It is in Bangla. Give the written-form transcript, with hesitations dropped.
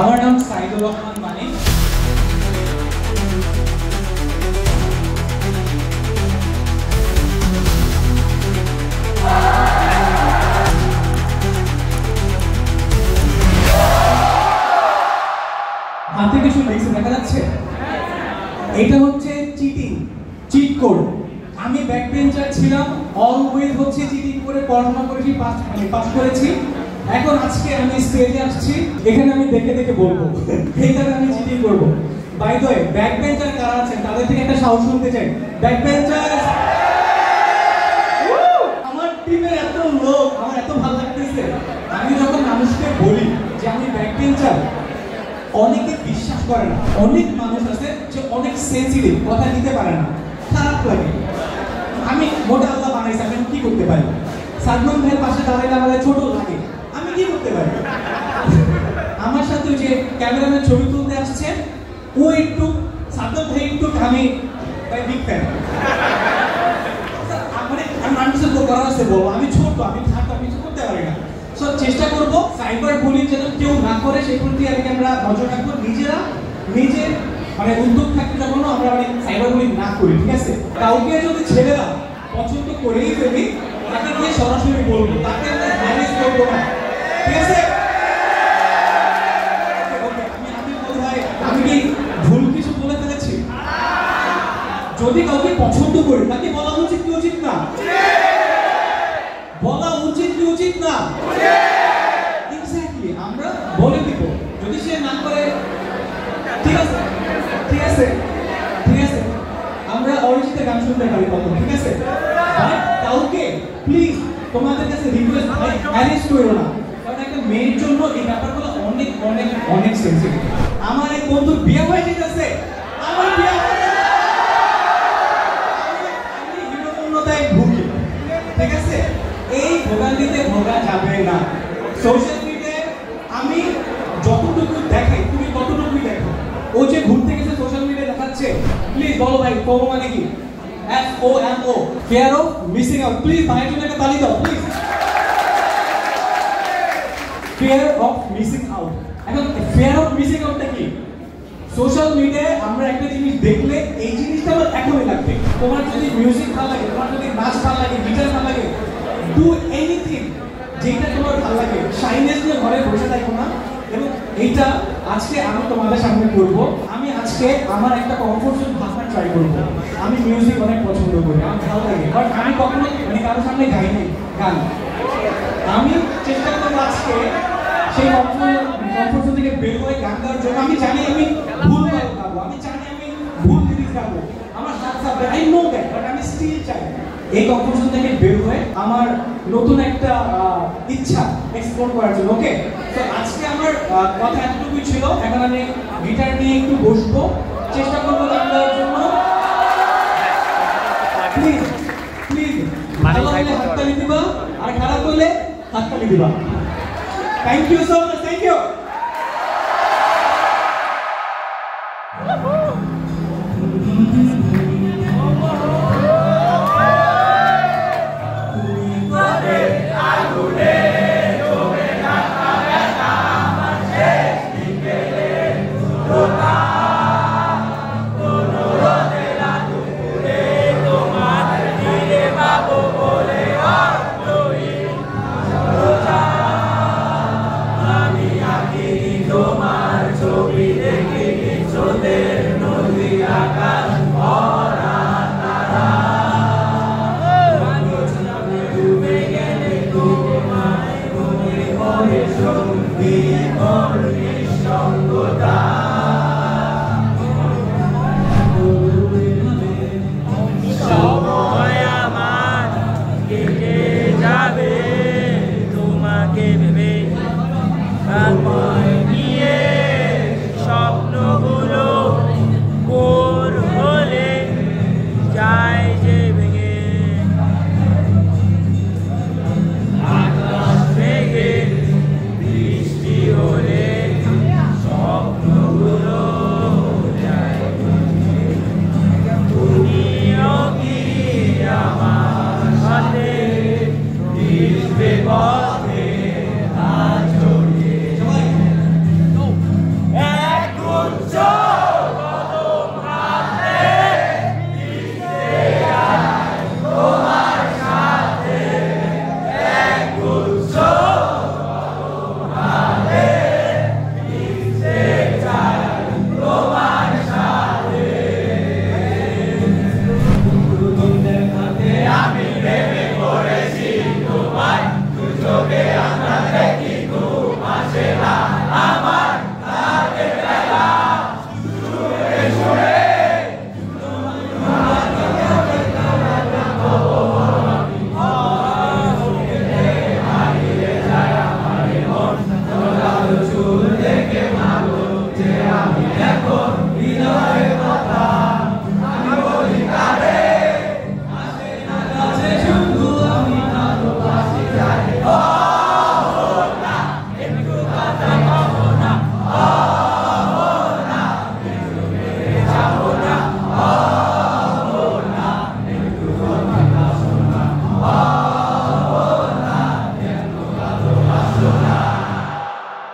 আমার নাম সাইদুর রহমান মানিক। হাতে কিছু লিখছে দেখা যাচ্ছে, এটা হচ্ছে চিটিং, চিট কোড। আমি ব্যাক বেঞ্চার ছিলাম, অলওয়েজ হচ্ছে চিটিং করে পড়াশোনা করেছি, পাস করেছি। এখন আজকে আমি স্টেজে আসছি, এখানে আমি দেখে দেখে বলবো এইখানে আমি চিটিং করবো। By the way, back bencher কারা আছেন তাদের থেকে একটা সাহস শুনতে চাই। ব্যাক বেঞ্চার, আমার টিমের এত লোক, আমার এত ভালো লাগতেছে। আমি যখন মানুষকে বলি যে আমি ব্যাক বেঞ্চার, অনেকে বিশ্বাস করে না। অনেক মানুষ আছে যে অনেক সেনসিটিভ, কথা দিতে পারে না, খারাপ লাগে। আমি মোটা আল্লাহ বানাইছি, আমি কি করতে পারি? সাদমান ভাইয়ের পাশে দাঁড়াইলে আমাদের ছোট লাগে, আমি কি করতে পারি? আমার সাথে যে ক্যামেরাম্যান ছবি তুলতে আসছে, ও একটু সাদমান ভাই একটু, আমি বিগ ফ্যান। আমি মানুষের করার আছে বলবো, আমি ছোট, আমি থাকবো, আমি কিছু করতে পারি না। সো চেষ্টা করবো সাইবার বুলিং যেন কেউ না করে, সেই প্রতি আর কি আমরা নজর রাখবো। নিজেরা নিজের মানে উদ্যোগ থাকতে যখন আমরা মানে সাইবার বুলিং না করি, ঠিক আছে? কাউকে যদি ছেলেরা পছন্দ করেই ফেলি, তাকে গিয়ে সরাসরি বলবো, তাকে আমরা হ্যারাস করবো না, ঠিক আছে? আমি কি ভুল কিছু বলে ফেলেছি? যদি কাউকে পছন্দ করি, তাকে বলা উচিত কি উচিত না? বলা উচিত কি উচিত না? এক্স্যাক্টলি, আমরা বলে দিব। যদি সে না করে, ঠিক আছে, ঠিক আছে, ঠিক আছে, আমরা অরিজিতের গান শুনতে পারি কত, ঠিক আছে? বাট কাউকে প্লিজ তোমাদের কাছে রিকোয়েস্ট, হ্যারাস করো না, কারণ একটা মেয়ের জন্য এই ব্যাপারগুলো অনেক অনেক অনেক সেনসিটিভ। আমার এক বন্ধুর বিয়ে হয়ে যেতেছে, আমার বিয়ে হয়ে গেছে, আমি হীনমন্যতায় ভুগি, ঠিক আছে? এই ভোগান্তিতে ভোগা যাবে না। সোশ্যাল মিডিয়ায় আমি যতটুকু দেখাই, তুমি ততটুকুই দেখো। ও যে ঘুরতে গেছে সোশ্যাল মিডিয়ায় দেখাচ্ছে, প্লিজ বলো ভাই ফোমো মানে কি? FOMO, fear of missing out. Please ভাইয়ের জন্য একটা তালি দাও please. Fear of missing out. এখন ফিয়ার অফ মিসিং আউটটা কি? সোশ্যাল মিডিয়ায় আমরা একটা জিনিস দেখলে এই জিনিসটা আমার এখনই লাগবে। তোমার যদি মিউজিক ভালো লাগে, তোমার যদি নাচ ভালো লাগে, গিটার ভালো লাগে, ডু এনিথিং যেটা তোমার ভালো লাগে। শাইনেস নিয়ে ঘরে বসে থাকো না। এবং এইটা আজকে আমি তোমাদের সামনে করব। আমি আজকে আমার একটা কমফোর্ট জোন ভাবনা ট্রাই করব। আমি মিউজিক অনেক পছন্দ করি, আমার ভালো লাগে, বাট আমি কখনো মানে কারোর সামনে গাই নাই গান। আমি চেষ্টা করবো আজকে সেই কমফোর্ট জোন থেকে বের হয়ে গান গাওয়ার জন্য। আমি জানি আমি ভুল গাবো, আমি জানি আমি ভুল লিরিক্স গাবো, আমার হাত ছাড়বে, আই নো দ্যাট, বাট আমি স্টিল চাই এই কমফোর্ট জোন থেকে বের হয়ে আমার নতুন একটা ইচ্ছা এক্সপ্লোর করার জন্য। ওকে, তো আজকে আমার কথা এতটুকুই ছিল। এখন আমি গিটার নিয়ে একটু বসবো, চেষ্টা করবো গান গাওয়ার জন্য। প্লিজ প্লিজ ভালো হলে হাততালি দিবা, আর খারাপ হলে হাততালি দিবা। Thank you so much, thank you. সঙ্গী মোর নিঃসঙ্গতা